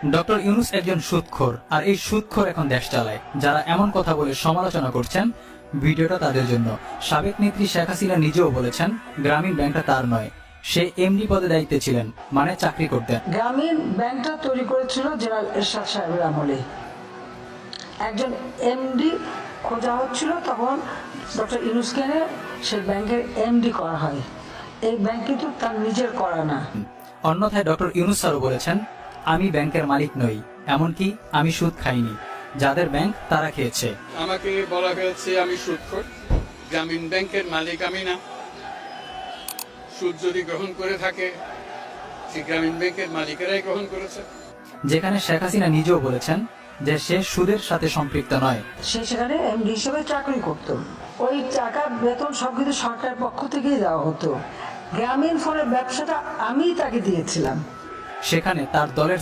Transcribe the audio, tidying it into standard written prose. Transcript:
Doctor Yunus একজন সুদখোর, আর এই সুদখোর এখন দেশ চালায়। যারা এমন কথা বলে সমালোচনা করছেন, ভিডিওটা তাদের জন্য। সাবেক নেত্রী শেখ হাসিনা নিজেও বলেছেন গ্রামীণ ব্যাংকটা তার নয়, সে এমডি পদে দায়িত্বে ছিলেন, মানে চাকরি করতেন। গ্রামীণ ব্যাংকটা তৈরি করেছিল জেনারেল এরশাদ সাহেবের আমলে। একজন এমডি খোঁজা হচ্ছিল, তখন ডক্টর ইউনূসকে এনে সেই ব্যাংকের এমডি করা হয়। এই ব্যাংক কিন্তু তার নিজের করা না। অন্যথায় ডক্টর ইউনূস স্যারও বলেছেন, আমি ব্যাংকের মালিক নই, এমনকি আমি সুদ খাইনি, যাদের ব্যাংক তারা খেয়েছে। আমাকে বলা হয়েছে আমি সুদখোর, গ্রামীণ ব্যাংকের মালিক আমি না। সুদ যদি গ্রহণ করে থাকে, সে গ্রামীণ ব্যাংকের মালিকেরাই গ্রহণ করেছে। যেখানে শেখ হাসিনা নিজেও বলেছেন যে সে সুদের সাথে সম্পৃক্ত নয়। সে সেখানে এমডি হিসেবে চাকরি করত। ওই টাকা বেতন সবকিছু সরকারের পক্ষ থেকেই দেওয়া হতো। গ্রামীণ ফোনের ব্যবসাটা আমিই তাকে দিয়েছিলাম। সেখানে তার দলের